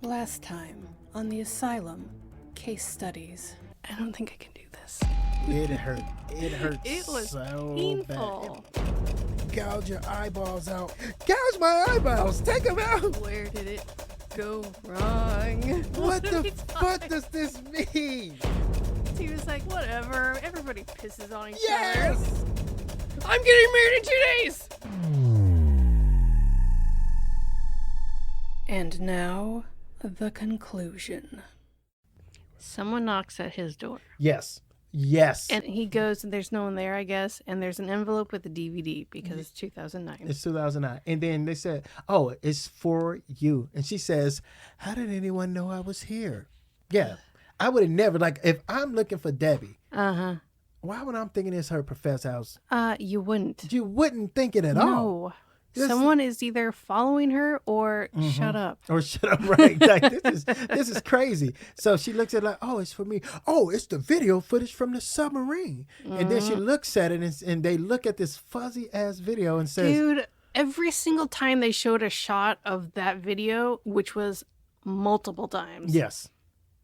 Last time on the asylum case studies. I don't think I can do this. It hurt. It hurt. It was so painful. bad. Gouge your eyeballs out. Gouge my eyeballs. Take them out. Where did it go wrong? What the fuck does this mean? He was like, whatever. Everybody pisses on each Yes. other. I'm getting married in 2 days. And now, the conclusion. Someone knocks at his door. Yes. Yes. And he goes, and there's no one there, I guess. And there's an envelope with a DVD because it's 2009. It's 2009. And then they said, oh, it's for you. And she says, how did anyone know I was here? Yeah. I would have never, like, if I'm looking for Debbie, why would I'm thinking it's her professor's house? You wouldn't. You wouldn't think it at all. No. Someone is either following her or shut up. Or shut up, right? Like, this is crazy. So she looks at it like, oh, it's for me. Oh, it's the video footage from the submarine. And then she looks at it and they look at this fuzzy ass video and says, dude, every single time they showed a shot of that video, which was multiple times. yes.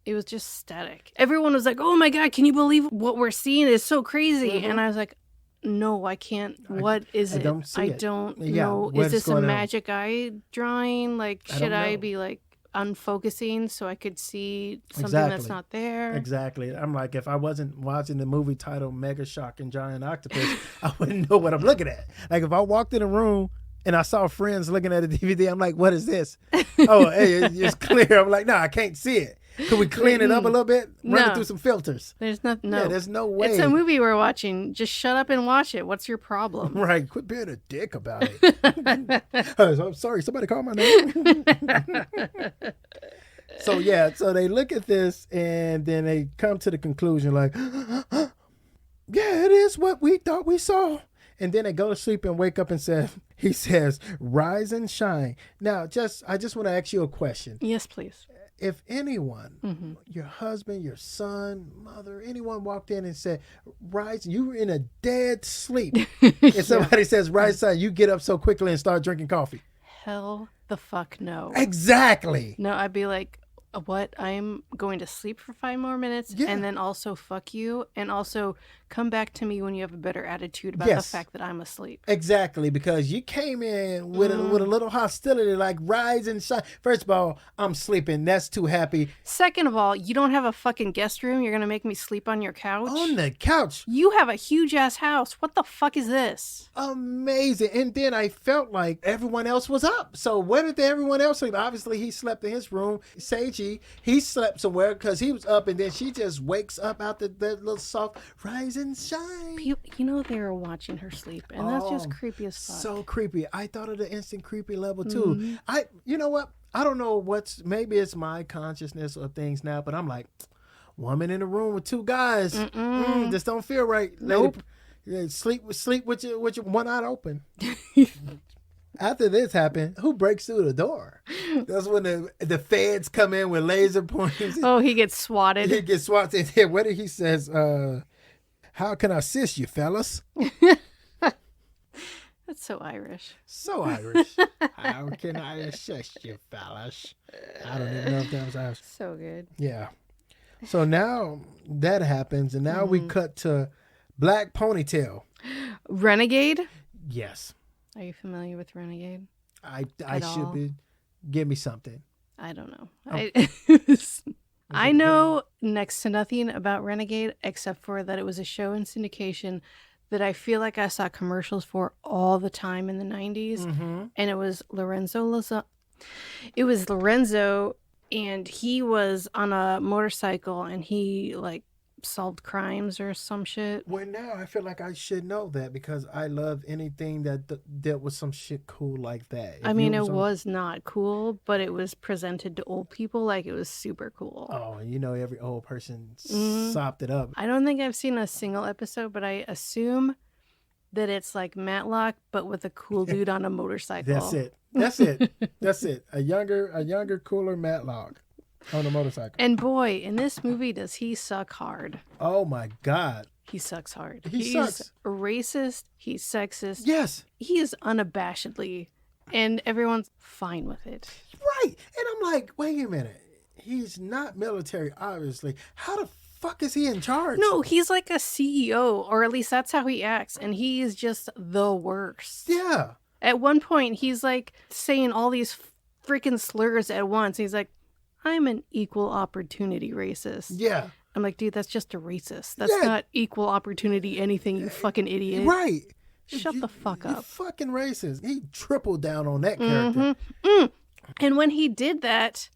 It was just static. Everyone was like, oh my God, can you believe what we're seeing? It's so crazy. And I was like, no, I can't. What is it? don't see I it. don't Yeah, know. what Is is this a going on? magic eye drawing? Like, should I know. be like unfocusing so I could see something Exactly. that's not there? Exactly. I'm like, if I wasn't watching the movie titled Mega Shark and Giant Octopus, I wouldn't know what I'm looking at. Like, if I walked in a room and I saw friends looking at a DVD, I'm like, what is this? Oh, hey, it's clear. I'm like, no, I can't see it. Could we clean it up a little bit? Run it No. through some filters. There's no. Yeah, there's no way. It's a movie we're watching. Just shut up and watch it. What's your problem? Right. Quit being a dick about it. I'm sorry. Somebody called my name. So, yeah. So they look at this and then they come to the conclusion like, yeah, it is what we thought we saw. And then they go to sleep and wake up and he says, rise and shine. Now, I just want to ask you a question. Yes, please. If anyone, your husband, your son, mother, anyone walked in and said, rise, you were in a dead sleep. And somebody says, rise, son, you get up so quickly and start drinking coffee. Hell the fuck no. Exactly. No, I'd be like, what? I'm going to sleep for 5 more minutes and then also fuck you and also come back to me when you have a better attitude about the fact that I'm asleep. Exactly, because you came in with a little hostility, like rise and shine. First of all, I'm sleeping. That's too happy. Second of all, you don't have a fucking guest room. You're going to make me sleep on your couch? On the couch. You have a huge ass house. What the fuck is this? Amazing. And then I felt like everyone else was up. So where did everyone else sleep? Obviously, he slept in his room. Seiji, he slept somewhere because he was up, and then she just wakes up out that little soft rise and shine. You know they were watching her sleep, and that's just creepy as fuck. So creepy. I thought of the instant creepy level too. You know what? I don't know maybe it's my consciousness or things now, but I'm like, woman in a room with 2 guys. This don't feel right. Nope. Lady, sleep with your one eye open. After this happened, who breaks through the door? That's when the feds come in with laser pointers. Oh, he gets swatted. He gets swatted. Here, what did he says? How can I assist you, fellas? That's so Irish. So Irish. How can I assist you, fellas? I don't even know if that was Irish. So good. Yeah. So now that happens, and now we cut to Black Ponytail. Renegade? Yes. Are you familiar with Renegade? I should be. Give me something. I don't know. I know next to nothing about Renegade except for that it was a show in syndication that I feel like I saw commercials for all the time in the 90s. And it was Lorenzo, and he was on a motorcycle and he like solved crimes or some shit. Well, now I feel like I should know that because I love anything that dealt with some shit cool like that. I mean, it was not cool, but it was presented to old people like it was super cool. Oh, every old person sopped it up. I don't think I've seen a single episode, but I assume that it's like Matlock, but with a cool dude on a motorcycle. That's it. A younger, cooler Matlock on a motorcycle. And boy, in this movie, does he suck hard. Oh my God. He sucks hard. He's racist. He's sexist. Yes. He is unabashedly And everyone's fine with it. Right. And I'm like, wait a minute. He's not military, obviously. How the fuck is he in charge? No, he's like a CEO, or at least that's how he acts. And he is just the worst. Yeah. At one point, he's like saying all these freaking slurs at once. He's like, I'm an equal opportunity racist. Yeah. I'm like, dude, that's just a racist. That's not equal opportunity anything, you fucking idiot. Right. Shut the fuck You're up. fucking racist. He tripled down on that character. And when he did that,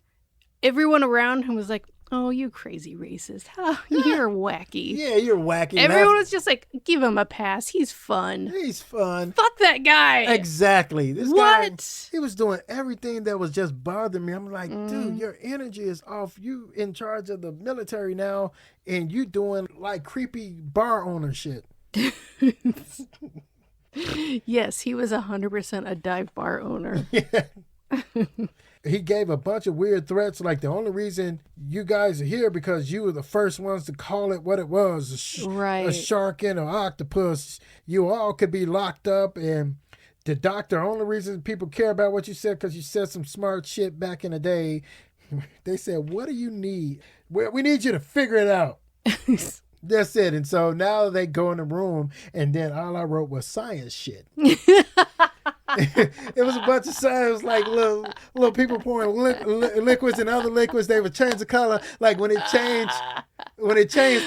everyone around him was like, oh, you crazy racist. Oh, you're wacky. Yeah, you're wacky. Everyone was just like, give him a pass. He's fun. He's fun. Fuck that guy. Exactly. This What? guy, he was doing everything that was just bothering me. I'm like, dude, your energy is off. You in charge of the military now, and you doing like creepy bar owner shit. Yes, he was 100% a dive bar owner. Yeah. He gave a bunch of weird threats, like the only reason you guys are here because you were the first ones to call it what it was, a shark and an octopus. You all could be locked up, and the doctor, only reason people care about what you said because you said some smart shit back in the day. They said, what do you need? We need you to figure it out. That's it. And so now they go in the room, and then all I wrote was science shit. It was a bunch of science, like little people pouring liquids and other liquids. They would change the color. Like when it changed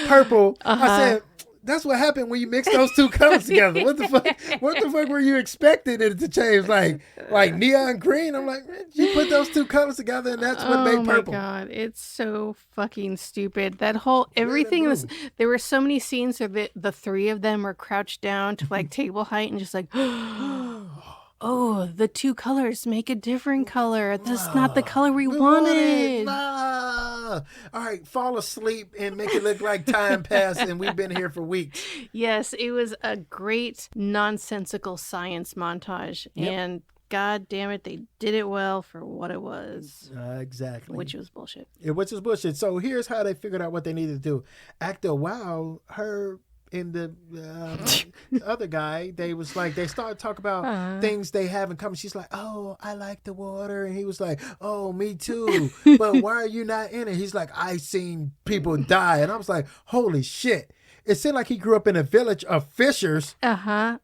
purple, I said, that's what happened when you mix those two colors together. What the fuck? What the fuck were you expecting it to change? Like neon green? I'm like, man, you put those two colors together and that's what made purple. Oh my God, it's so fucking stupid. That whole everything was. There were so many scenes where the three of them were crouched down to like table height and just like. Oh, the two colors make a different color. That's not the color we wanted. All right, fall asleep and make it look like time passed and we've been here for weeks. Yes, it was a great nonsensical science montage. Yep. And God damn it, they did it well for what it was. Exactly. Which was bullshit. Which is bullshit. So here's how they figured out what they needed to do. After a while, her and the other guy, they started talking about things they have in common. She's like, oh, I like the water. And he was like, oh, me too. But why are you not in it? He's like, I seen people die. And I was like, holy shit. It seemed like he grew up in a village of fishers.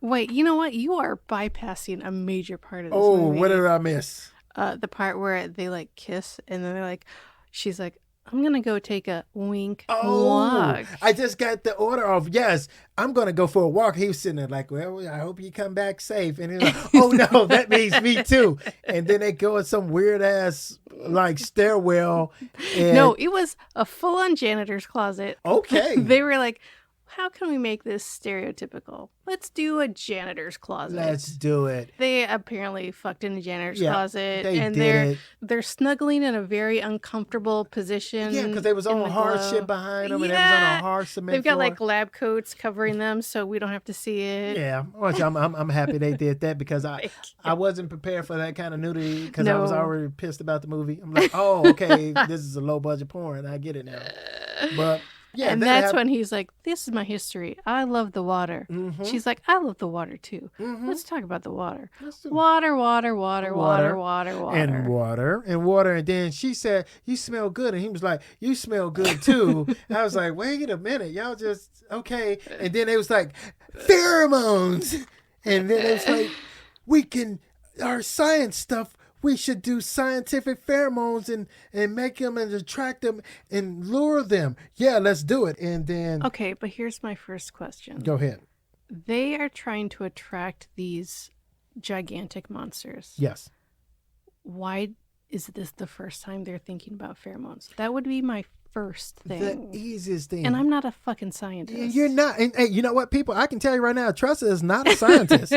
Wait, you know what? You are bypassing a major part of this movie. Oh, what did I miss? The part where they like kiss and then they're like, she's like, I'm going to go take a walk. I just got the order of, yes, I'm going to go for a walk. He was sitting there like, well, I hope you come back safe. And he's like, oh, no, that means me too. And then they go in some weird ass like stairwell. And... No, it was a full on janitor's closet. Okay. They were like, how can we make this stereotypical? Let's do a janitor's closet. Let's do it. They apparently fucked in the janitor's closet. And they're snuggling in a very uncomfortable position. Yeah, because there was all hard shit behind them and it was on a hard cement They've got floor. like lab coats covering them so we don't have to see it. Yeah, which I'm happy they did that because I wasn't prepared for that kind of nudity because I was already pissed about the movie. I'm like, oh, okay, this is a low budget porn. I get it now. But... yeah, and that's when he's like, this is my history. I love the water. Mm-hmm. She's like, I love the water too. Mm-hmm. Let's talk about the water. Water. And water. And then she said, you smell good. And he was like, you smell good too. I was like, wait a minute. Y'all just, okay. And then it was like, pheromones. And then it was like, our science stuff, we should do scientific pheromones and make them and attract them and lure them. Yeah, let's do it. And then... okay, but here's my first question. Go ahead. They are trying to attract these gigantic monsters. Yes. Why is this the first time they're thinking about pheromones? That would be my first thing. The easiest thing. And I'm not a fucking scientist. You're not. And hey, you know what, people? I can tell you right now, Tressa is not a scientist.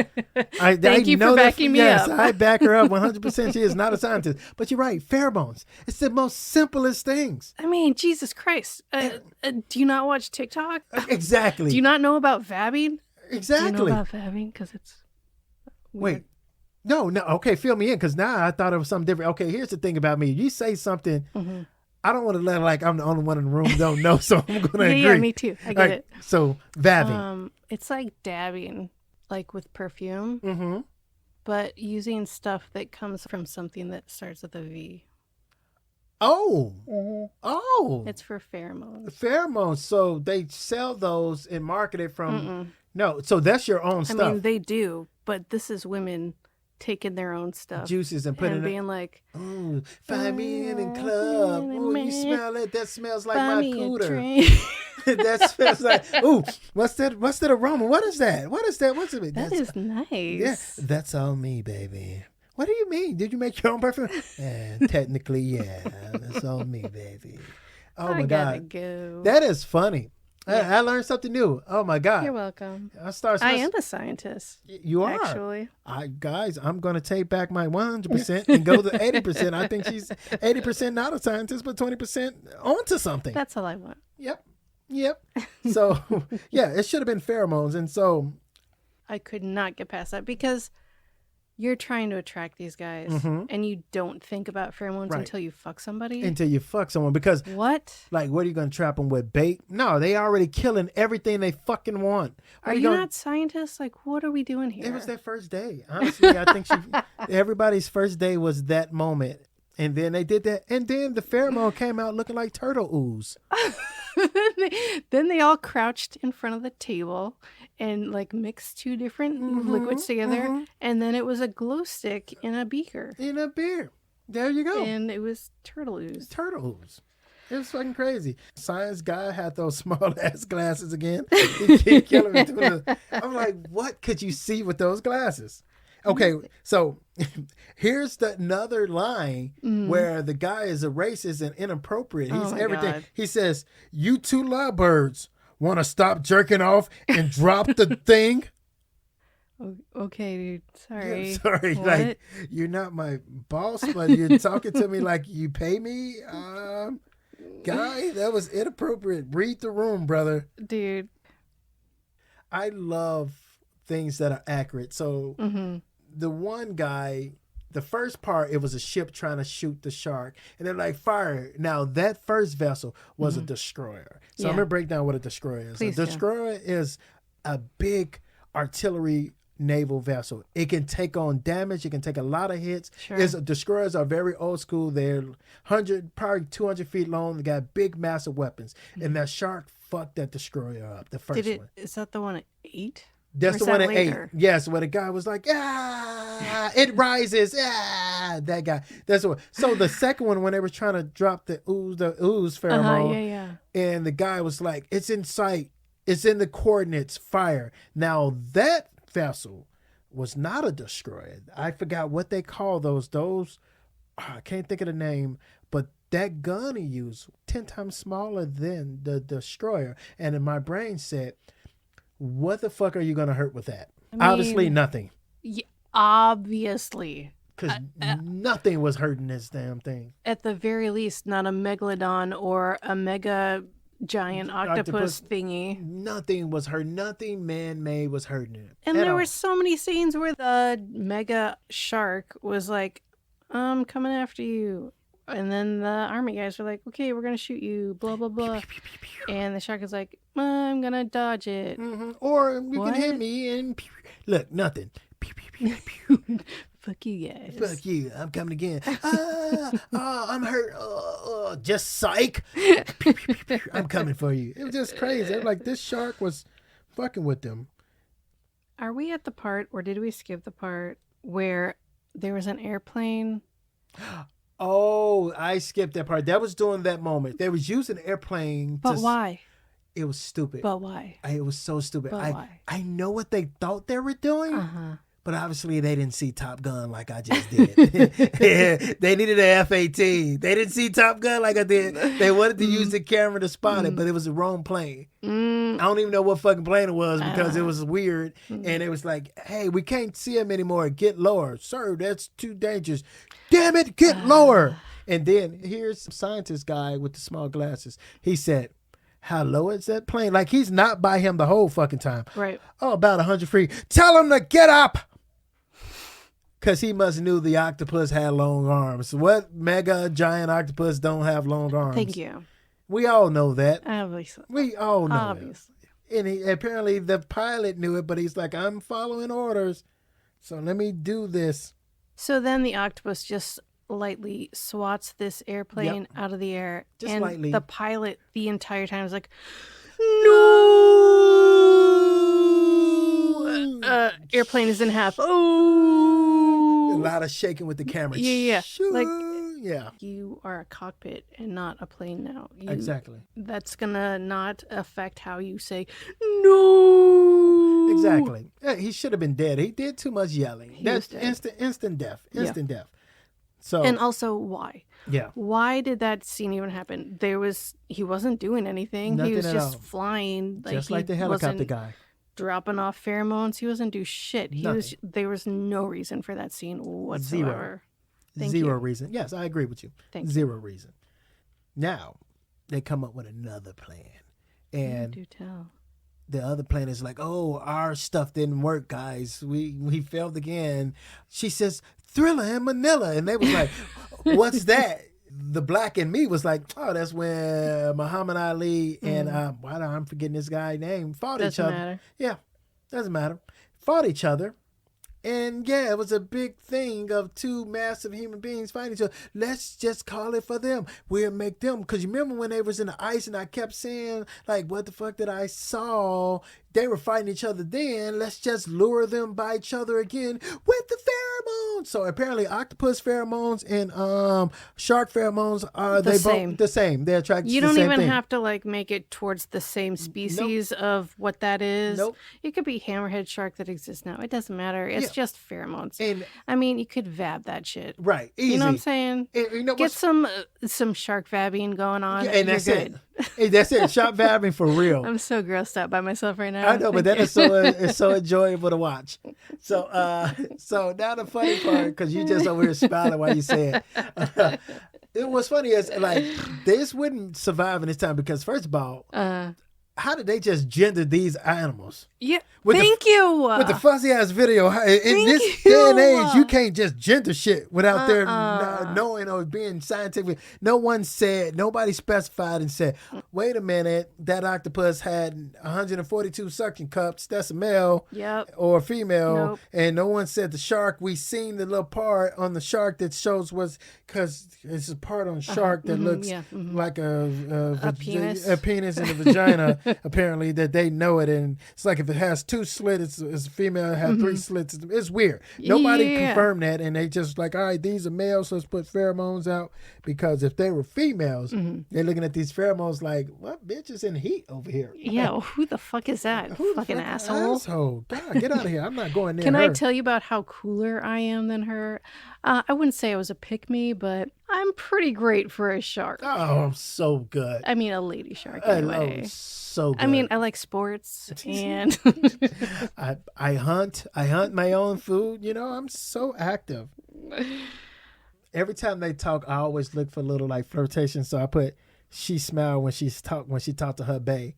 Thank you for backing me up. Yes, I back her up 100%. She is not a scientist. But you're right. Pheromones. It's the most simplest things. I mean, Jesus Christ. Do you not watch TikTok? Exactly. Do you not know about vabbing? Exactly. Do you know about vabbing? Because it's weird. Wait. No. Okay, fill me in because now I thought it was something different. Okay, here's the thing about me. You say something... Mm-hmm. I don't want to let like I'm the only one in the room who don't know, so I'm going to agree. Yeah, me too. I get it. So, vabbing. It's like dabbing, like with perfume. Mm-hmm. but using stuff that comes from something that starts with a V. Oh. Oh. It's for pheromones. Pheromones. So they sell those and market it from. Mm-mm. No, so that's your own I stuff. mean, they do, but this is women taking their own stuff. Juices and putting and it. being like, Ooh, find me in the club. Ooh, you smell it. That smells like buy my me a cooter. drink. That smells like, ooh, what's that aroma? What is that? What is that? What's it? That is nice. Yeah, that's all me, baby. What do you mean? Did you make your own perfume? Technically, yeah. That's all me, baby. Oh my God. Go. That is funny. Yeah. I learned something new. Oh my God. You're welcome. I am a scientist. You are. Actually. Guys, I'm going to take back my 100% and go to 80%. I think she's 80% not a scientist, but 20% onto something. That's all I want. Yep. So, yeah, it should have been pheromones. And so. I could not get past that because you're trying to attract these guys and you don't think about pheromones until you fuck somebody. Until you fuck someone. Because. What? Like, what are you going to trap them with? Bait? No, they already killing everything they fucking want. Are you not scientists? Like, what are we doing here? It was their first day. Honestly, I think everybody's first day was that moment. And then they did that. And then the pheromone came out looking like turtle ooze. Then they all crouched in front of the table and like mixed two different liquids together. And then it was a glow stick in a beaker. In a beer. There you go. And it was turtle ooze. Turtle ooze. It was fucking crazy. Science guy had those small ass glasses again. He kept killing me. I'm like, what could you see with those glasses? Okay, so here's another line where the guy is a racist and inappropriate. He's everything. God. He says, "You two lovebirds want to stop jerking off and drop the thing?" Okay, dude. Sorry. Yeah, sorry. What? Like, you're not my boss, but you're talking to me like you pay me. Guy, that was inappropriate. Read the room, brother. Dude. I love things that are accurate. So the one guy, the first part, it was a ship trying to shoot the shark. And they're like, fire. Now, that first vessel was a destroyer. So I'm going to break down what a destroyer is. Please a destroyer is a big artillery naval vessel. It can take on damage. It can take a lot of hits. Sure. Destroyers are very old school. They're 100, probably 200 feet long. They got big, massive weapons. And that shark fucked that destroyer up, the first one. Is that the one at 8? That's the one at 8. Yes, where the guy was like, it rises. That guy. That's the one. So the second one, when they were trying to drop the ooze pheromone, and the guy was like, it's in sight. It's in the coordinates. Fire. Now that vessel was not a destroyer. I forgot what they call those. I can't think of the name, but that gun he used 10 times smaller than the destroyer. And in my brain said, what the fuck are you going to hurt with that? Obviously nothing. Yeah, obviously. Because nothing was hurting this damn thing. At the very least, not a megalodon or a mega giant octopus thingy. Nothing was hurt. Nothing man-made was hurting it. And there were so many scenes where the mega shark was like, I'm coming after you. And then the army guys were like, okay, we're going to shoot you, blah, blah, blah. And the shark is like, I'm going to dodge it. Or you can hit me and look, nothing. Fuck you guys. Fuck you. I'm coming again. I'm hurt. Just psych. I'm coming for you. It was just crazy. I'm like, this shark was fucking with them. Are we at the part, or did we skip the part where there was an airplane? Oh, I skipped that part. That was during that moment. They was using airplane. But why? It was stupid. But why? It was so stupid. But why? I know what they thought they were doing, but obviously they didn't see Top Gun like I just did. They needed an FAT. They didn't see Top Gun like I did. They wanted to use the camera to spot it, but it was the wrong plane. I don't even know what fucking plane it was because it was weird. And it was like, hey, we can't see him anymore. Get lower. Sir, that's too dangerous. Damn it, get lower. And then here's some scientist guy with the small glasses. He said, how low is that plane? Like he's not by him the whole fucking time. Right. Oh, about 100 feet. Tell him to get up. Because he must knew the octopus had long arms. What mega giant octopus don't have long arms? Thank you. We all know that. Obviously. We all know Obviously. that. And apparently the pilot knew it, but he's like, I'm following orders. So let me do this. So then the octopus just lightly swats this airplane out of the air. Just and lightly. The pilot the entire time is like, no! Airplane is in half. Oh! A lot of shaking with the camera. Yeah. Like, yeah. You are a cockpit and not a plane now. Exactly. That's gonna not affect how you say no. Exactly. Yeah, he should have been dead. He did too much yelling. That's instant death. Instant death. So. And also, why? Yeah. Why did that scene even happen? He wasn't doing anything. Nothing he was at just all. flying. Just like the helicopter guy. Dropping off pheromones. He wasn't do shit. There was no reason for that scene whatsoever. Zero reason. Yes, I agree with you. Zero reason. Now, they come up with another plan. And do tell. The other plan is like, oh, our stuff didn't work, guys. We failed again. She says, Thriller in Manila. And they was like, what's that? The black in me was like, oh, that's when Muhammad Ali and I'm forgetting this guy's name, fought each other. Doesn't matter. Yeah, doesn't matter. Fought each other. And yeah, it was a big thing of two massive human beings fighting each other. Let's just call it for them. We'll make them. Because you remember when they was in the ice and I kept saying, like, what the fuck did I saw? They were fighting each other then. Let's just lure them by each other again with the pheromones. So apparently octopus pheromones and shark pheromones are the same. They're attracted to the same thing. You don't even have to like make it towards the same species of what that is. Nope. It could be hammerhead shark that exists now. It doesn't matter. It's just pheromones. And I mean, you could vab that shit. Right. Easy. You know what I'm saying? And get some shark vabbing going on. Yeah, and that's it. Hey, that's it. Shark vabbing for real. I'm so grossed out by myself right now. I know, but that is it's so enjoyable to watch. So now the funny part, because you just over here smiling while you say it. It was funny is like this wouldn't survive in this time because first of all, how did they just gender these animals? Yeah. Thank you. With the fuzzy ass video. In this day and age, you can't just gender shit without their knowing or being scientific. Nobody specified and said, wait a minute, that octopus had 142 suction cups. That's a male or a female. Nope. And no one said the shark. We seen the little part on the shark that shows because it's a part on the shark that looks like a penis. A penis in a vagina, apparently, that they know it. And it's like if it has two slits, it's a female. It has three slits. It's weird. Nobody confirmed that, and they just like, all right, these are males, so let's put pheromones out. Because if they were females, they're looking at these pheromones like, what bitch is in heat over here? Yeah, well, who the fuck is that? Fucking asshole. God, get out of here. I'm not going near Can her. I tell you about how cooler I am than her? I wouldn't say I was a pick-me, but I'm pretty great for a shark. Oh, I'm so good. I mean, a lady shark anyway. So good. I mean, I like sports and I hunt my own food. You know, I'm so active. Every time they talk, I always look for a little like flirtation. So I put she smiled when she talked to her bae.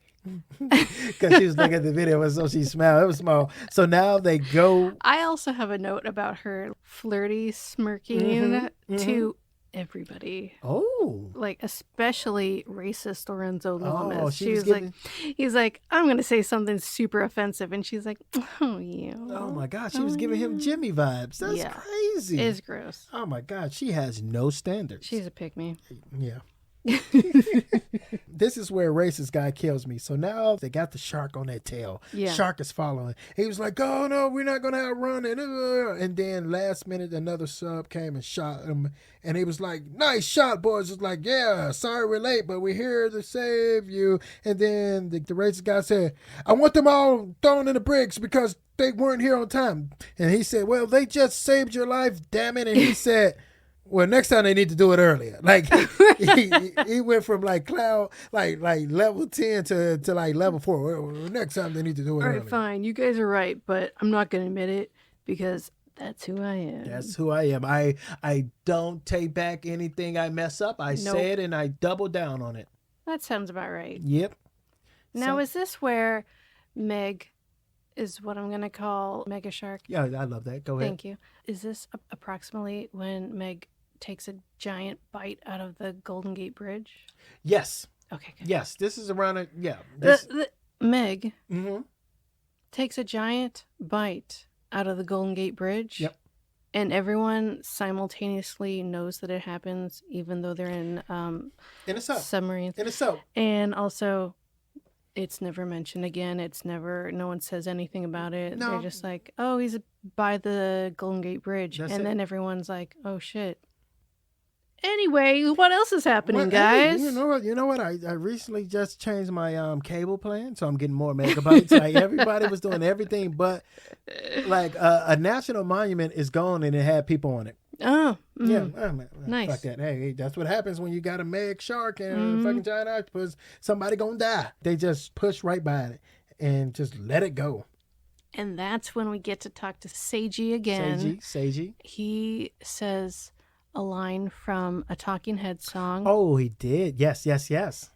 Because she was looking at the video and so she smiled. It was small. So now they go. I also have a note about her flirty smirking to everybody. Oh. Like especially racist Lorenzo Lamas. Oh, she was like, he's like, I'm gonna say something super offensive, and she's like, oh yeah. Oh my God, she was giving him Jimmy vibes. That's crazy. It's gross. Oh my God, she has no standards. She's a pick-me. Yeah. This is where racist guy kills me. So now they got the shark on their tail. Yeah. Shark is following. He was like, oh no, we're not gonna outrun it. And then last minute another sub came and shot him. And he was like, nice shot, boys. It's like, yeah, sorry we're late, but we're here to save you. And then the racist guy said, I want them all thrown in the bricks because they weren't here on time. And he said, well, they just saved your life, damn it. And he said, well, next time they need to do it earlier. Like he went from like cloud, like level 10 to like level 4. Well, next time they need to do it earlier. All right, fine. You guys are right, but I'm not going to admit it because that's who I am. That's who I am. I don't take back anything I mess up. I say it and I double down on it. That sounds about right. Yep. Now, is this where Meg is what I'm going to call Mega Shark? Yeah, I love that. Go ahead. Thank you. Is this approximately when Meg takes a giant bite out of the Golden Gate Bridge? Yes. Okay, good. Yes, this is around it. Yeah. Meg takes a giant bite out of the Golden Gate Bridge. Yep. And everyone simultaneously knows that it happens, even though they're in a sub. submarines. In a sub. And also, it's never mentioned again. No one says anything about it. No. They're just like, oh, he's by the Golden Gate Bridge. That's and it. then everyone's like, oh, shit. Anyway, what else is happening, guys? Hey, you know what? I recently just changed my cable plan, so I'm getting more megabytes. Like everybody was doing everything, but like a national monument is gone and it had people on it. Oh, yeah, nice. Fuck that. Hey, that's what happens when you got a meg shark and a fucking giant octopus. Somebody gonna die. They just push right by it and just let it go. And that's when we get to talk to Seiji again. Seiji. He says a line from a Talking Heads song. Oh, he did. Yes.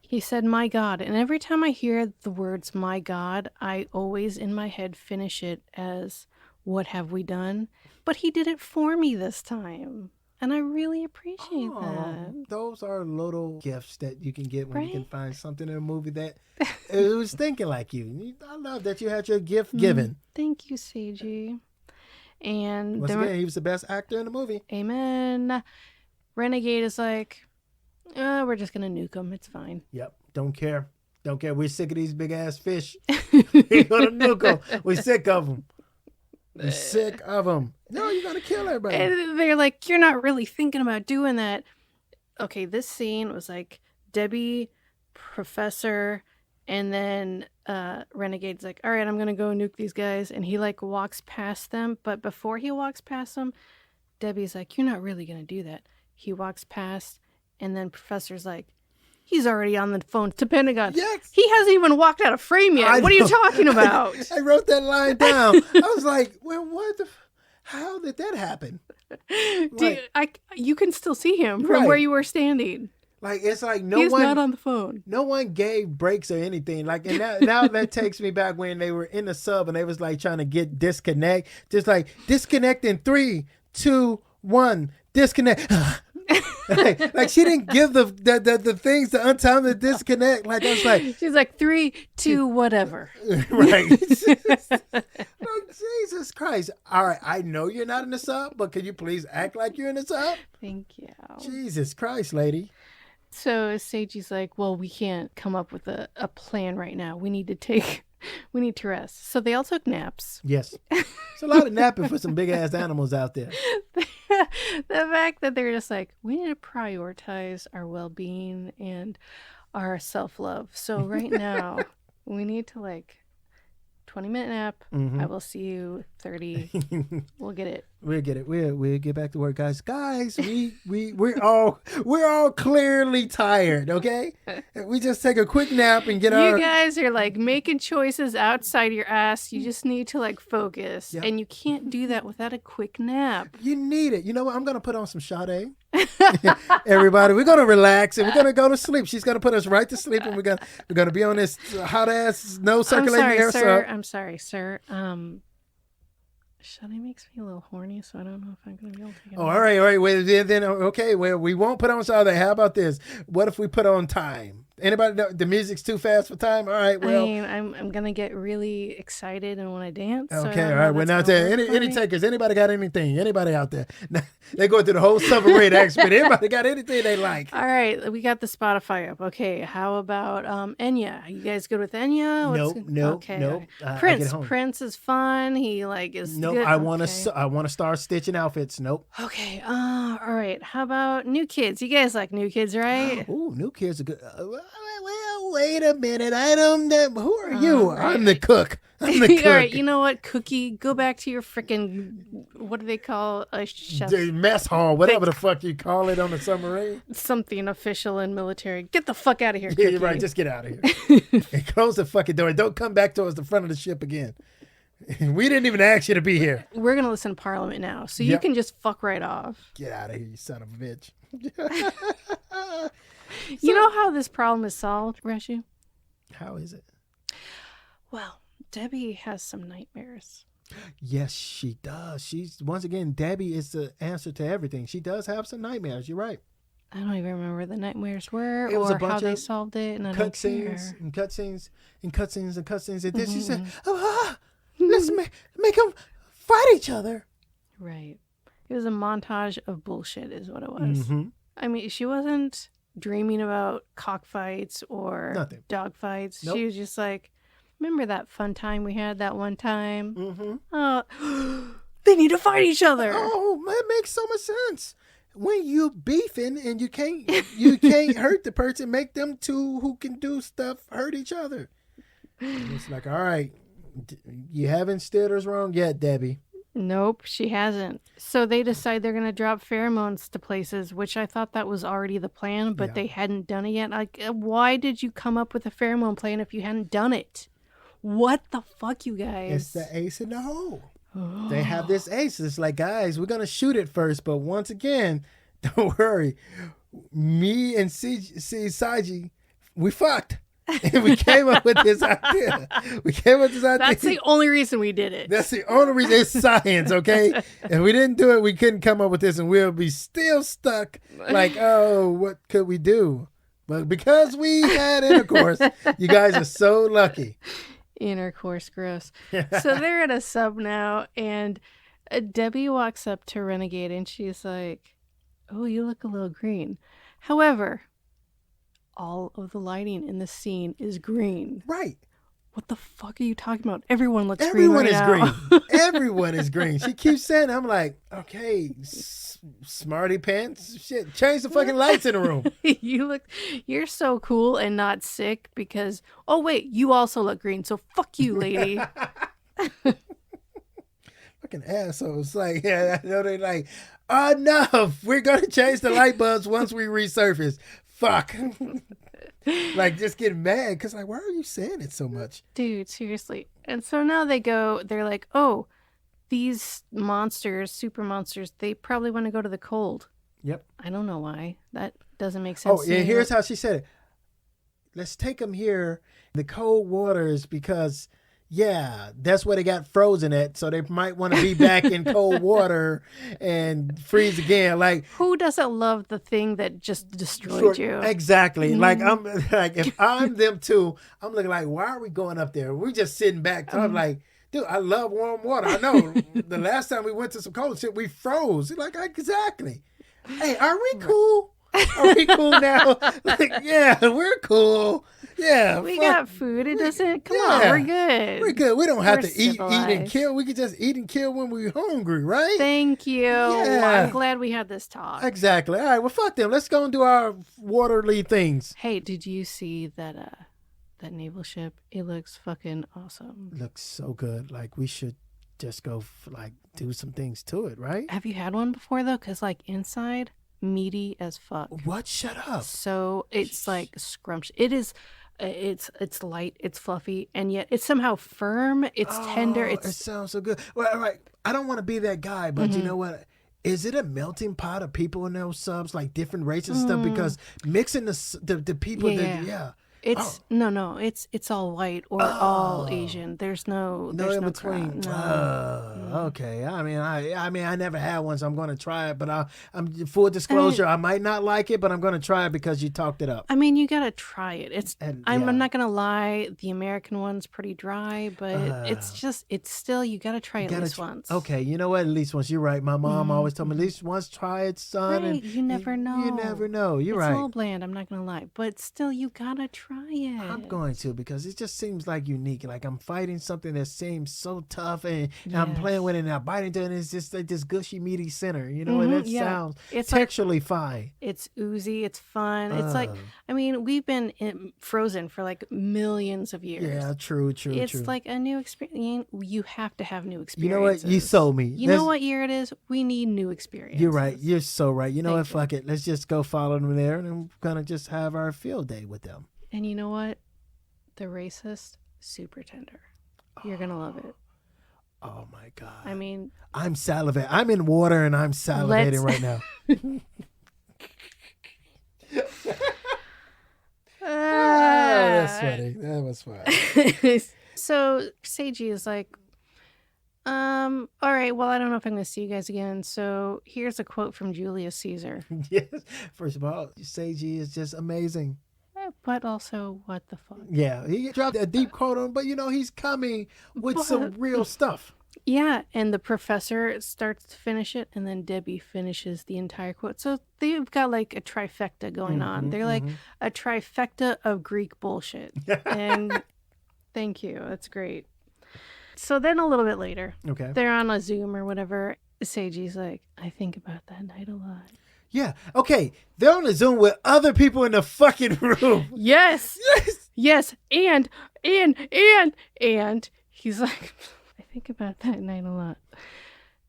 He said, my God. And every time I hear the words, my God, I always in my head finish it as, what have we done? But he did it for me this time. And I really appreciate that. Those are little gifts that you can get when you can find something in a movie that it was thinking like you. I love that you had your gift given. Thank you, Seiji. And once again, he was the best actor in the movie. Amen. Renegade is like, we're just going to nuke them. It's fine. Yep. Don't care. We're sick of these big ass fish. We're going to nuke them. We're sick of them. We're sick of them. No, you're going to kill everybody. And they're like, you're not really thinking about doing that. Okay, this scene was like Debbie, Professor, and then Renegade's like, all right, I'm going to go nuke these guys. And he like walks past them. But before he walks past them, Debbie's like, you're not really going to do that. He walks past, and then Professor's like, he's already on the phone to Pentagon. Yes. He hasn't even walked out of frame yet. What are you talking about? I wrote that line down. I was like, well, how did that happen? You can still see him from where you were standing. Like, it's like he's not on the phone. No one gave breaks or anything. Like, and now that takes me back when they were in the sub and they was like trying to get disconnect. Just like, disconnect in 3, 2, 1, disconnect. like she didn't give the things to untime the disconnect. Like I was like, she's like 3, 2, whatever. Right. Like, Jesus Christ. All right, I know you're not in the sub, but can you please act like you're in the sub? Thank you. Jesus Christ, lady. So Seiji's like, well, we can't come up with a plan right now. We need to rest. So they all took naps. Yes. It's a lot of napping for some big ass animals out there. The fact that they're just like, we need to prioritize our well-being and our self-love. So right now, we need to 20-minute nap. Mm-hmm. I will see you 30. We'll get it. We'll get it. We'll get back to work, guys. We're all clearly tired. Okay, we just take a quick nap and get You guys are making choices outside your ass. You just need to focus, and you can't do that without a quick nap. You need it. You know what? I'm gonna put on some Sade. Everybody, we're gonna relax and we're gonna go to sleep. She's gonna put us right to sleep, and we're gonna be on this hot ass no circulating air. I'm sorry, sir. Sade makes me a little horny, so I don't know if I'm going to be able to get all right. Wait, then, okay, well, we won't put on Sade. How about this? What if we put on Time? Anybody know the music's too fast for Time? All right, well. I mean, I'm going to get really excited and want to dance. Okay, all right. We're not there. Any takers? Anybody got anything? Anybody out there? They go through the whole submarine expert. Anybody got anything they like? All right, we got the Spotify up. Okay, how about Enya? You guys good with Enya? Nope. Prince is fun. He is nope. good. I want to start stitching outfits. Nope. Okay. All right. How about New Kids? You guys like New Kids, right? Ooh, New Kids are good. Well, wait a minute. I don't know. Who are you? Right. I'm the cook. I'm the cook. All right. You know what, Cookie? Go back to your freaking, what do they call a chef? The mess hall, whatever the fuck you call it on the submarine. Something official and military. Get the fuck out of here, Yeah, Cookie. you're right. Just get out of here. And close the fucking door. Don't come back towards the front of the ship again. We didn't even ask you to be here. We're going to listen to Parliament now, so you can just fuck right off. Get out of here, you son of a bitch. You know how this problem is solved, Reshu? How is it? Well, Debbie has some nightmares. Yes, she does. Once again, Debbie is the answer to everything. She does have some nightmares. You're right. I don't even remember what the nightmares were it was or a bunch how they of solved it. And cutscenes and cutscenes and cutscenes and cutscenes. And then she said, let's Mm-hmm. make them fight each other. Right. It was a montage of bullshit is what it was. Mm-hmm. I mean, she wasn't dreaming about cockfights or Nothing. dogfights. Nope. She was just like, remember that fun time we had that one time? Mm-hmm. They need to fight each other. Oh, that makes so much sense. When you beefing and you can't hurt the person, make them two who can do stuff hurt each other. And it's like, all right, you haven't steered us wrong yet, Debbie. Nope, she hasn't. So they decide they're going to drop pheromones to places, which I thought that was already the plan, but they hadn't done it yet. Like, why did you come up with a pheromone plan if you hadn't done it? What the fuck, you guys? It's the ace in the hole. They have this ace. It's like, guys, we're going to shoot it first. But once again, don't worry. Me and Saji, we fucked. And we came up with this idea. That's the only reason we did it. That's the only reason. It's science, okay? If we didn't do it, we couldn't come up with this, and we'll be still stuck. Like, oh, what could we do? But because we had intercourse, you guys are so lucky. Intercourse, gross. So they're at a sub now, and Debbie walks up to Renegade, and she's like, "Oh, you look a little green." However, all of the lighting in the scene is green. Right. What the fuck are you talking about? Everyone looks Everyone green right now. green. Everyone is green. She keeps saying, I'm like, okay, smarty pants. Shit, change the fucking lights in the room. You're so cool and not sick because, oh wait, you also look green. So fuck you, lady. Fucking assholes. Like, yeah, I know they're like, enough. We're going to change the light bulbs once we resurface. Fuck. Like, just getting mad because, like, why are you saying it so much? Dude, seriously. And so now they're like, oh, these monsters, super monsters, they probably want to go to the cold. Yep. I don't know why. That doesn't make sense. Oh, yeah, here's how she said it. Let's take them here, the cold waters, because, yeah, that's where they got frozen at. So they might want to be back in cold water and freeze again. Like, who doesn't love the thing that just destroyed you? Exactly. Mm-hmm. Like, I'm like, if I'm them too, I'm looking like, why are we going up there? We're just sitting back. So I'm like, dude, I love warm water. I know the last time we went to some cold shit, we froze. Like, exactly. Hey, are we cool? Are we cool now? Like, yeah, we're cool. Yeah, we got food. It doesn't. Come on, we're good. We're good. We don't have to eat and kill. We can just eat and kill when we're hungry, right? Thank you. Yeah. I'm glad we had this talk. Exactly. All right. Well, fuck them. Let's go and do our waterly things. Hey, did you see that naval ship? It looks fucking awesome. Looks so good. Like, we should just go do some things to it, right? Have you had one before though? Because like inside, meaty as fuck. What? Shut up. So it's like scrumptious. It is. It's light, it's fluffy, and yet it's somehow firm. It's tender. It sounds so good. Well, all right. I don't want to be that guy, but you know what? Is it a melting pot of people in those subs, like different races and stuff? Because mixing the people, It's no. It's all white or all Asian. There's no in between. Okay. I mean, I never had one, so I'm going to try it. But I'm full disclosure, I might not like it, but I'm going to try it because you talked it up. I mean, you got to try it. I'm not going to lie. The American one's pretty dry, but it's still you got to try it at least once. Okay. You know what? At least once. You're right. My mom always told me at least once. Try it, son. Right. And you never know. You never know. You're right. It's a little bland. I'm not going to lie, but still, you got to try it. I'm going to because it just seems like unique. Like I'm fighting something that seems so tough and I'm playing with it and I bite into it and it's just like this gushy, meaty center, you know, and it sounds texturally fine. It's oozy. It's fun. It's like, I mean, we've been frozen for like millions of years. Yeah, true. It's like a new experience. You have to have new experiences. You know what? You sold me. You know what year it is? We need new experiences. You're right. You're so right. You know what? Fuck it. Let's just go follow them there and I'm going to just have our field day with them. And you know what? The racist, super tender. You're going to love it. Oh, my God. I mean... I'm salivating. I'm in water and I'm salivating right now. That's funny. That was funny. So, Seiji is like, all right, well, I don't know if I'm going to see you guys again. So, here's a quote from Julius Caesar. Yes. First of all, Seiji is just amazing. But also, what the fuck? Yeah, he dropped a deep quote on, but you know, he's coming with some real stuff. Yeah, and the professor starts to finish it, and then Debbie finishes the entire quote. So they've got like a trifecta going on. They're like a trifecta of Greek bullshit. And thank you. That's great. So then a little bit later, Okay. they're on a Zoom or whatever. Seiji's like, I think about that night a lot. Yeah. Okay. They're on a Zoom with other people in the fucking room. Yes. Yes. Yes. And he's like, I think about that night a lot.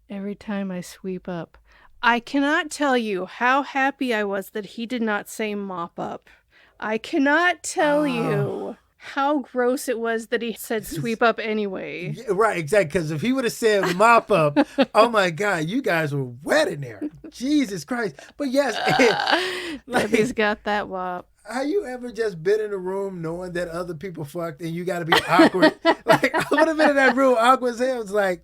Every time I sweep up. I cannot tell you how happy I was that he did not say mop up. I cannot tell you how gross it was that he said sweep up anyway. Yeah, right, exactly. Because if he would have said mop up, oh my God, you guys were wet in there. Jesus Christ. But yes, Debbie's got that wop. Have you ever just been in a room knowing that other people fucked and you got to be awkward? Like, I would have been in that room awkward as hell. It's like,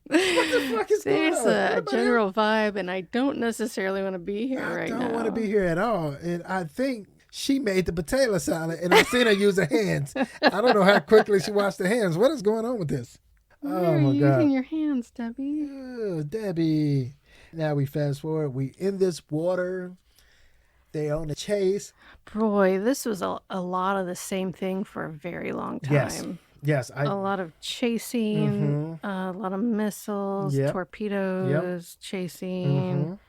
what the fuck is going on? There's a general vibe, and I don't necessarily want to be here right now. I don't want to be here at all. And I think she made the potato salad, and I've seen her use her hands. I don't know how quickly she washed her hands. What is going on with this? Why are you using your hands, Debbie? Oh, Debbie. Now we fast forward. We in this water. They on the chase. Boy, this was a lot of the same thing for a very long time. Yes. A lot of chasing, a lot of missiles, torpedoes, chasing.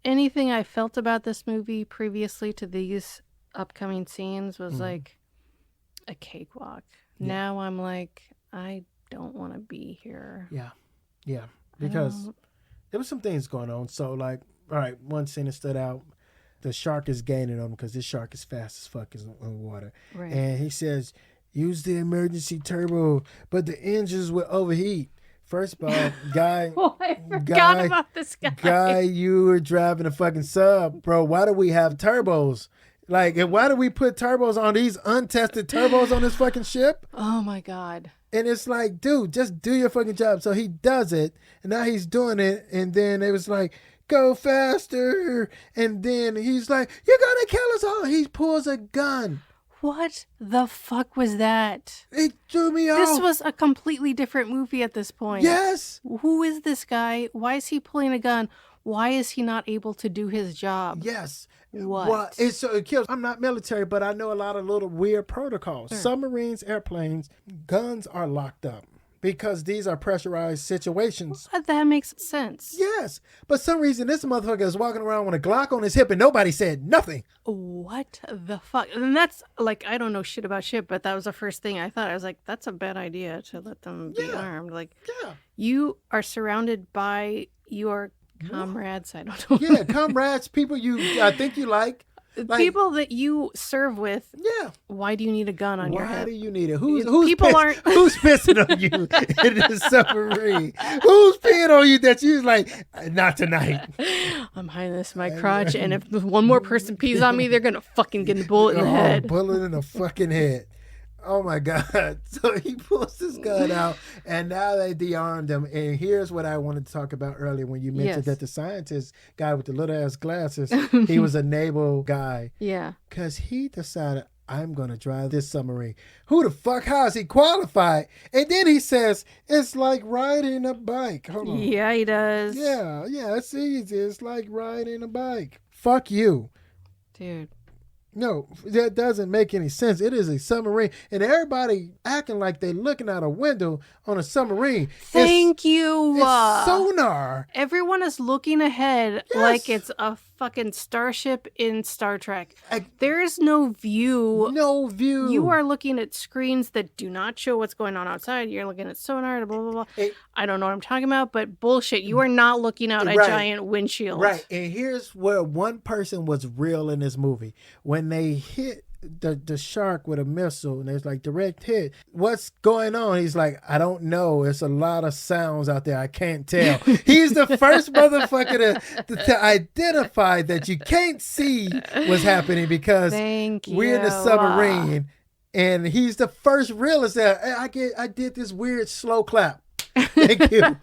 Anything I felt about this movie previously to these upcoming scenes was like a cakewalk. Yeah. Now I'm like, I don't want to be here. Yeah. Because there was some things going on. So like, all right, one scene that stood out. The shark is gaining on him because this shark is fast as fuck in water. Right. And he says, use the emergency turbo, but the engines will overheat. First of all, guy, I forgot about this guy. Guy, you were driving a fucking sub, bro. Why do we have turbos? Like, why do we put turbos on these untested turbos on this fucking ship? Oh my God. And it's like, dude, just do your fucking job. So he does it, and now he's doing it, and then it was like, go faster. And then he's like, you're gonna kill us all. He pulls a gun. What the fuck was that? It threw me off. This was a completely different movie at this point. Yes. Who is this guy? Why is he pulling a gun? Why is he not able to do his job? Yes. What? Well, it kills. I'm not military, but I know a lot of little weird protocols. Sure. Submarines, airplanes, guns are locked up. Because these are pressurized situations. That makes sense. Yes. But some reason this motherfucker is walking around with a Glock on his hip and nobody said nothing. What the fuck? And that's like, I don't know shit about shit, but that was the first thing I thought. I was like, that's a bad idea to let them be armed. Like, you are surrounded by your comrades. I don't know. Yeah, comrades, people I think you like. People that you serve with. Yeah. Why do you need a gun on your head? Why do you need it? Who's pissing on you in the submarine? Who's peeing on you that you're like, not tonight? I'm hiding this in my crotch, and if one more person pees on me, they're gonna fucking get a bullet in the head. Bullet in the fucking head. Oh my God. So he pulls this gun out, and now they de-armed him. And here's what I wanted to talk about earlier when you mentioned that the scientist guy with the little ass glasses, he was a naval guy. Yeah. Because he decided, I'm going to drive this submarine. Who the fuck, how is he qualified? And then he says, it's like riding a bike. Hold on. Yeah, he does. Yeah, it's easy. It's like riding a bike. Fuck you. Dude. No, that doesn't make any sense. It is a submarine, and everybody acting like they're looking out a window on a submarine. Thank you. It's sonar. Everyone is looking ahead like it's a fucking starship in Star Trek. There is no view. No view. You are looking at screens that do not show what's going on outside. You're looking at sonar, blah, blah, blah. I don't know what I'm talking about, but bullshit. You are not looking out a giant windshield. Right. And here's where one person was real in this movie. When they hit the shark with a missile, and it's like direct hit. What's going on? He's like, I don't know. It's a lot of sounds out there. I can't tell. He's the first motherfucker to identify that you can't see what's happening because we're in the submarine, and he's the first realist that I did this weird slow clap. Thank you.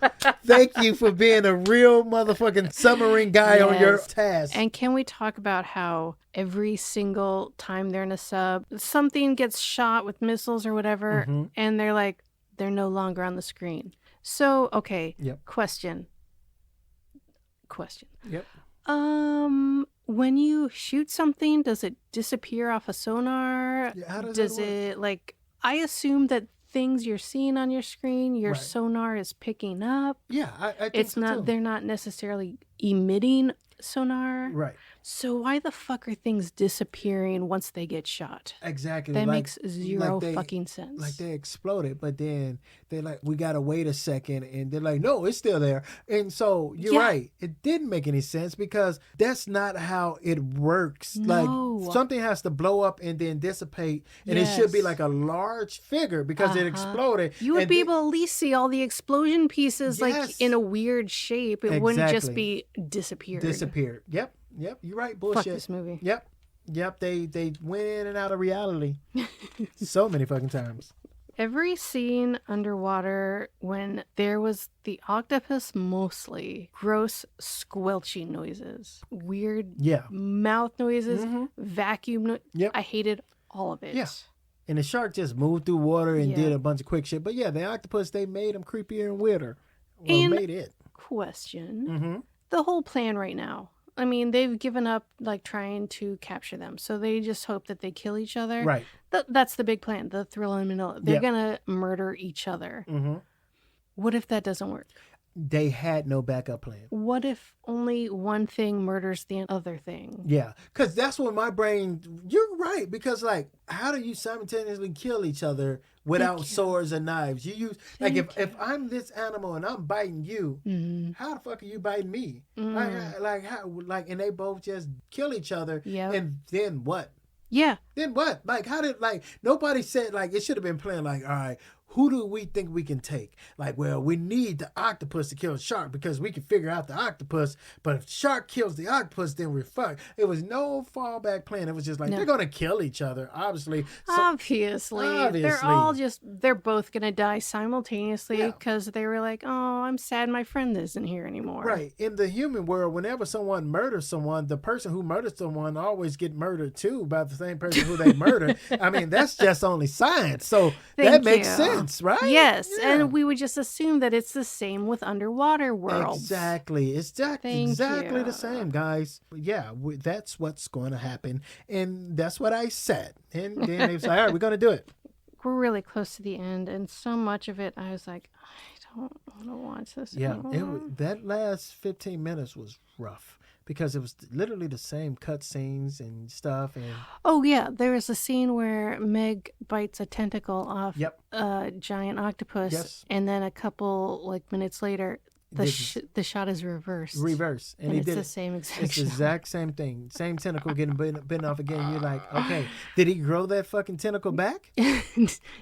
Thank you for being a real motherfucking submarine guy on your task. And can we talk about how every single time they're in a sub, something gets shot with missiles or whatever, and they're no longer on the screen. So, okay. Yep. Question. Yep. When you shoot something, does it disappear off a sonar? Yeah, how does Does that work? it, like, I assume that things you're seeing on your screen, your Right. sonar is picking up. Yeah, I think It's so not, too. they're not necessarily emitting sonar. Right. So why the fuck are things disappearing once they get shot? Exactly. That like, makes zero they, fucking sense. Like they exploded, but then they're like, we gotta wait a second, and they're like, no, it's still there. And so you're Yeah. right. It didn't make any sense because that's not how it works. No. Like something has to blow up and then dissipate, and it should be Yes. like a large figure because it exploded. You would and be then- able to at least see all the explosion pieces like Yes. in a weird shape. It wouldn't just be disappeared. disappeared. Yep. You're right. Fuck Bullshit. this movie. Yep. They went in and out of reality so many fucking times. Every scene underwater when there was the octopus, mostly gross squelchy noises, weird Yeah. mouth noises, Mhm. vacuum noise. Yep. I hated all of it. Yeah. And the shark just moved through water and Yeah. did a bunch of quick shit. But yeah, the octopus, they made him creepier and weirder. Well, And- made it. Question. Mm-hmm. The whole plan right now. I mean, they've given up like trying to capture them. So they just hope that they kill each other. Right. That's the big plan, the thrill in Manila. They're Yep. going to murder each other. Mm-hmm. What if that doesn't work? They had no backup plan. What if only one thing murders the other thing? Yeah. Because that's what my brain, you're right. Because like, how do you simultaneously kill each other without you. swords and knives? You use, like Thank if I'm this animal and I'm biting you, Mm-hmm. how the fuck are you biting me? Mm. And they both just kill each other. Yep. And then what? Yeah. Then what? Like, how did, like, nobody said, like, it should have been planned, like, all right, who do we think we can take? Like, well, we need the octopus to kill the shark because we can figure out the octopus, but if shark kills the octopus, then we're fucked. It was no fallback plan. It was just like, No. they're going to kill each other, obviously. Obviously. They're both going to die simultaneously Yeah. because they were like, oh, I'm sad my friend isn't here anymore. Right. In the human world, whenever someone murders someone, the person who murders someone always get murdered too by the same person who they murdered. I mean, that's just only science. So that Thank makes you. sense, right? Yes. Yeah. And we would just assume that it's the same with underwater worlds. Exactly. It's Thank exactly you. the same, guys. But yeah, that's what's going to happen. And that's what I said. And then they was like, all right, we're going to do it. We're really close to the end. And so much of it, I was like, I don't want to watch this Yeah. anymore. That last 15 minutes was rough because it was literally the same cutscenes and stuff. And Oh, yeah. There was a scene where Meg bites a tentacle off Yep. a giant octopus. Yes. And then a couple minutes later, the shot is reversed. reverse. And And he it's did the it. same exact It's the shot. exact same thing. Same tentacle getting bitten off again. You're like, okay, did he grow that fucking tentacle back?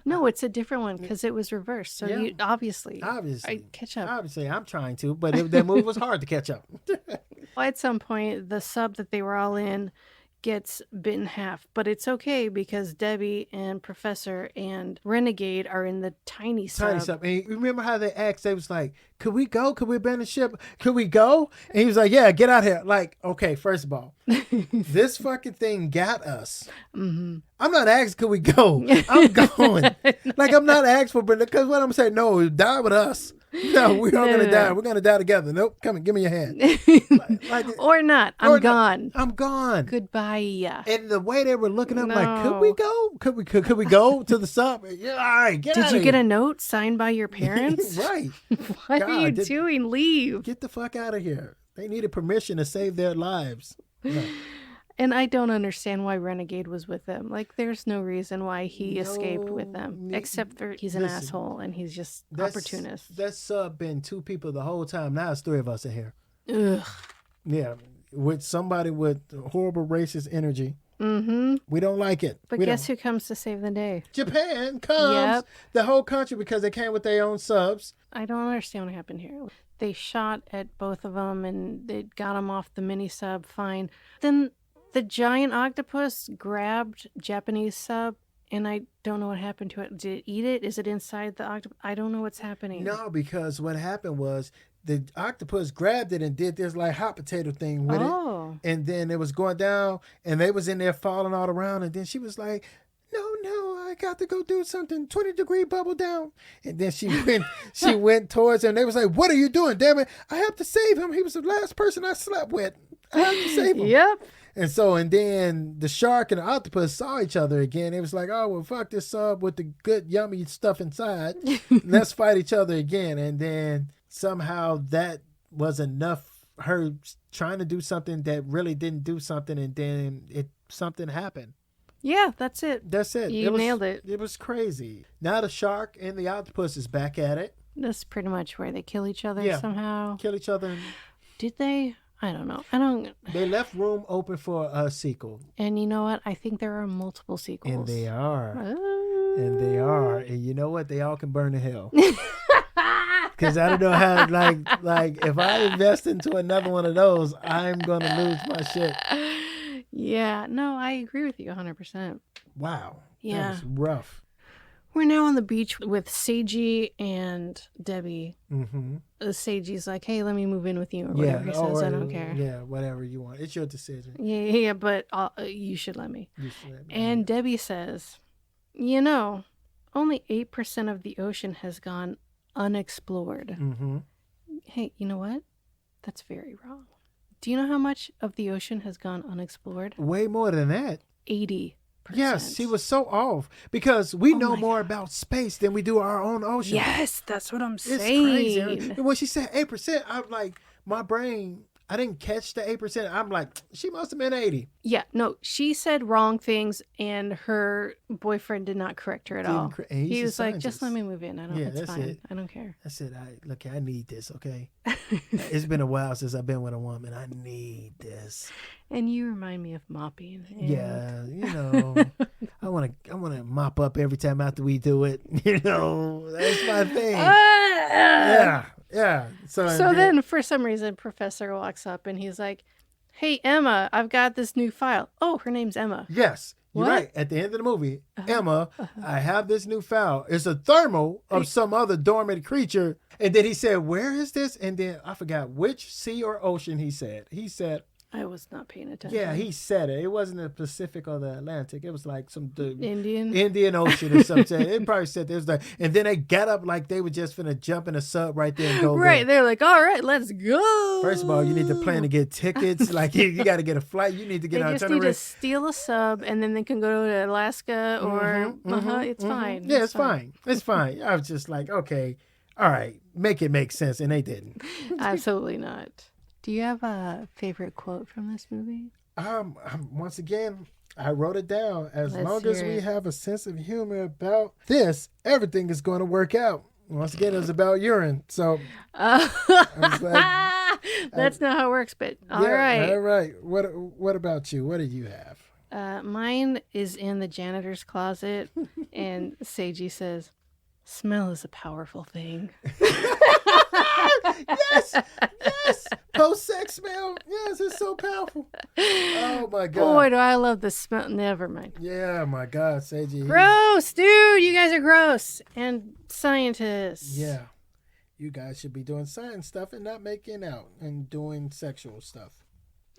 No, it's a different one because it was reversed. So Yeah. you obviously Obviously. catch up. Obviously, I'm trying to, but that move was hard to catch up. Well, at some point, the sub that they were all in gets bit in half, but it's okay because Debbie and Professor and Renegade are in the tiny sub. Tiny stuff. And you remember how they asked, they was like, could we go? Could we abandon the ship? Could we go? And he was like, yeah, get out here. Like, okay, first of all, this fucking thing got us. Mm-hmm. I'm not asking, could we go? I'm going. Like, I'm not asking for, because what I'm saying, no, die with us. No, we're all going to die. We're going to die together. Nope, come and give me your hand. Or not. I'm Or not. gone. I'm gone. Goodbye. And the way they were looking up, like, could No. we go? Could we go to the sub? Yeah, all right, get Did out you of get here. a note signed by your parents? Right. What God, are you did- doing? Leave. Get the fuck out of here. They needed permission to save their lives. No. And I don't understand why Renegade was with them. Like, there's no reason why he escaped with them, No, except for he's an listen, asshole and he's just That's- opportunist. That sub been two people the whole time. Now it's three of us in here. Ugh. Yeah. With somebody with horrible racist energy. Mm-hmm. We don't like it. But We guess don't. who comes to save the day? Japan comes. Yep. The whole country because they came with their own subs. I don't understand what happened here. They shot at both of them and they got them off the mini sub fine. Then the giant octopus grabbed Japanese sub and I don't know what happened to it. Did it eat it? Is it inside the octopus? I don't know what's happening. No, because what happened was the octopus grabbed it and did this like hot potato thing with it. Oh. And then it was going down and they was in there falling all around. And then she was like, no, no, I got to go do something. 20-degree bubble down. And then she went towards him. They was like, what are you doing? Damn it. I have to save him. He was the last person I slept with. I have to save him. Yep. And then the shark and the octopus saw each other again. It was like, oh, well, fuck this sub with the good, yummy stuff inside. Let's fight each other again. And then somehow that was enough, her trying to do something that really didn't do something, and then something happened. Yeah, that's it. That's it. You nailed it. It was crazy. Now the shark and the octopus is back at it. That's pretty much where they kill each other somehow. Kill each other. Did they? I don't know. They left room open for a sequel. And you know what? I think there are multiple sequels. And they are. Oh. And they are. And you know what? They all can burn to hell. Because I don't know how, like if I invest into another one of those, I'm going to lose my shit. Yeah. No, I agree with you 100%. Wow. Yeah. That was rough. We're now on the beach with Seiji and Debbie. Mm-hmm. Seiji's like, hey, let me move in with you, or whatever he says. I don't care. Yeah, whatever you want. It's your decision. Yeah, but you should let me. You should let me. And Debbie says, you know, only 8% of the ocean has gone unexplored. Mm-hmm. Hey, you know what? That's very wrong. Do you know how much of the ocean has gone unexplored? Way more than that. 80%. Yes, she was so off because we know more God. about space than we do our own ocean. Yes, that's what I'm saying. It's crazy. And when she said 8%, I'm like, my brain, I didn't catch the 8%. I'm like, she must have been 80. Yeah, no, she said wrong things, and her boyfriend did not correct her at all. He was like, just let me move in. It's fine. It. I don't care. I said, look, I need this, okay? It's been a while since I've been with a woman. I need this. And you remind me of mopping. And... Yeah, you know, I want to mop up every time after we do it. You know, that's my thing. Yeah. So then for some reason, Professor walks up and he's like, hey, Emma, I've got this new file. Oh, her name's Emma. Yes, you're right. At the end of the movie, Emma, I have this new file. It's a thermal of some other dormant creature. And then he said, where is this? And then I forgot which sea or ocean he said. He said, I was not paying attention. yeah, he said it. It wasn't the Pacific or the Atlantic. It was like some Indian Ocean or something. It probably said there's and then they got up like they were just finna jump in a sub right there and go. Right, they're like, all right, let's go. First of all, you need to plan to get tickets. Like you got to get a flight. You need to get an itinerary. They just need to steal a sub, and then they can go to Alaska or it's fine. Yeah, it's fine. It's fine. I was just like, okay, all right, make it make sense, and they didn't. Absolutely not. Do you have a favorite quote from this movie? Once again, I wrote it down. As long as we it. have a sense of humor about this, everything is going to work out. Once again, it was about urine. So I was like, that's not how it works, but all right. All right. What about you? What do you have? Mine is in the janitor's closet, and Seiji says, smell is a powerful thing. Yes. Post-sex smell. Yes, it's so powerful. Oh, my God. Boy, do I love the smell. Never mind. Yeah, my God, Seiji. Gross, dude. You guys are gross. And scientists. Yeah. You guys should be doing science stuff and not making out and doing sexual stuff.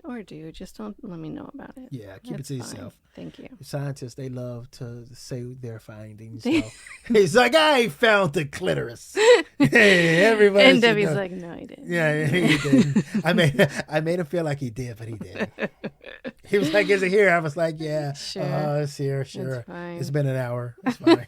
Or do. Just don't let me know about it. Yeah, keep it to yourself. Thank you. Scientists, they love to say their findings. So. He's like, I found the clitoris. Hey, everybody. And Debbie's like, no, I didn't. Yeah, he didn't. I made him feel like he did, but he didn't. He was like, is it here? I was like, yeah. Sure. It's here, sure. It's fine. It's been an hour. It's fine.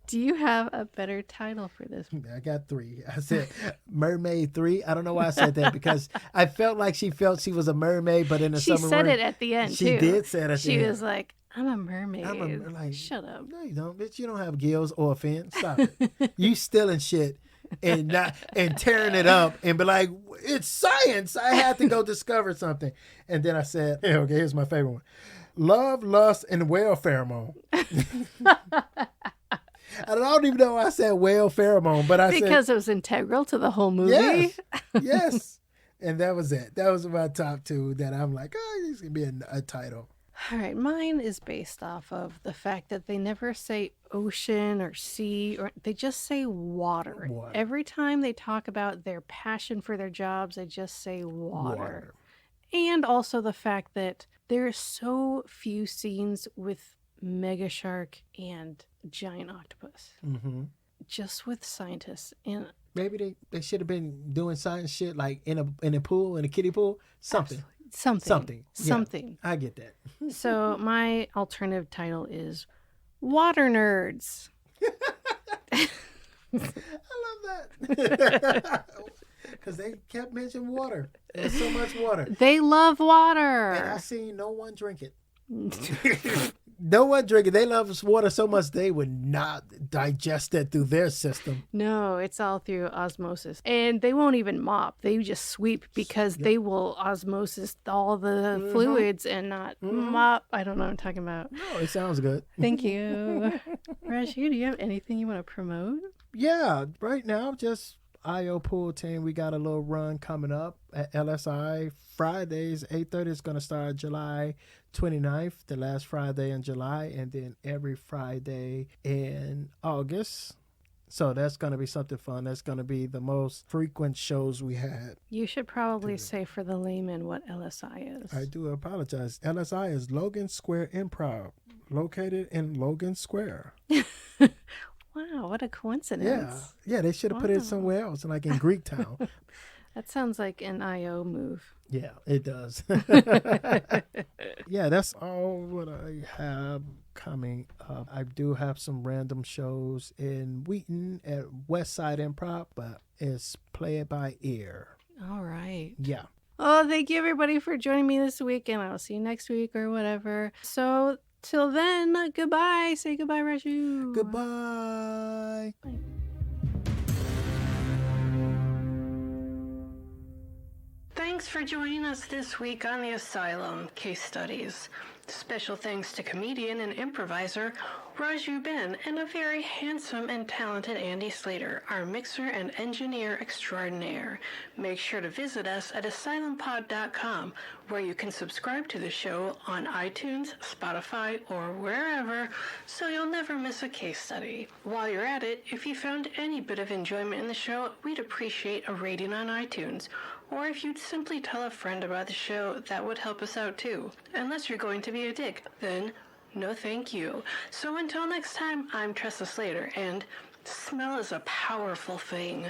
Do you have a better title for this? I got 3. I said Mermaid 3. I don't know why I said that because I felt like she felt she was a mermaid, but in a submarine. She said it at the end, she too. She did say it at the end. She was like, I'm a mermaid. Shut up. No, you don't, bitch. You don't have gills or fins. Stop it. You stealing shit and tearing it up and be like, it's science. I had to go discover something. And then I said, okay, here's my favorite one. Love, lust, and whale pheromone. I don't even know why I said whale pheromone, but because it was integral to the whole movie. Yes. And that was it. That was my top 2 that I'm like, oh, this could be a title. All right, mine is based off of the fact that they never say ocean or sea, or they just say water. Every time they talk about their passion for their jobs, they just say water. And also the fact that There are so few scenes with Mega Shark and Giant Octopus. Mm-hmm. Just with scientists. And maybe they should have been doing science shit like in a pool, in a kiddie pool. Something. Something. Yeah, I get that. So my alternative title is Water Nerds. I love that. Because they kept mentioning water. There's so much water. They love water. And I seen no one drink it. No one drink it. They love water so much they would not digest it through their system. No, it's all through osmosis. And they won't even mop. They just sweep because they will osmosis all the fluids and not mop. I don't know what I'm talking about. No, it sounds good. Thank you. Raju, do you have anything you want to promote? Yeah, right now, just IO Pool Team. We got a little run coming up at LSI Fridays. 8:30 is going to start July 29th, the last Friday in July, and then every Friday in August. So that's going to be something fun. That's going to be the most frequent shows we had. You should probably say for the layman what LSI is. I do apologize. LSI is Logan Square Improv, located in Logan Square. Wow, what a coincidence. Yeah, they should have put it somewhere else, like in Greektown. That sounds like an IO move. Yeah, it does. Yeah, that's all what I have coming up. I do have some random shows in Wheaton at Westside Improv, but it's play it by ear. All right. Yeah. Oh, thank you everybody for joining me this week, and I'll see you next week or whatever. So till then, goodbye. Say goodbye, Raju. Goodbye. Bye. Thanks for joining us this week on the Asylum Case Studies. Special thanks to comedian and improviser Raju Ben and a very handsome and talented Andy Slater, our mixer and engineer extraordinaire. Make sure to visit us at asylumpod.com, where you can subscribe to the show on iTunes, Spotify, or wherever, so you'll never miss a case study. While you're at it, if you found any bit of enjoyment in the show, we'd appreciate a rating on iTunes. Or if you'd simply tell a friend about the show, that would help us out too. Unless you're going to be a dick, then no thank you. So until next time, I'm Tressa Slater, and smell is a powerful thing.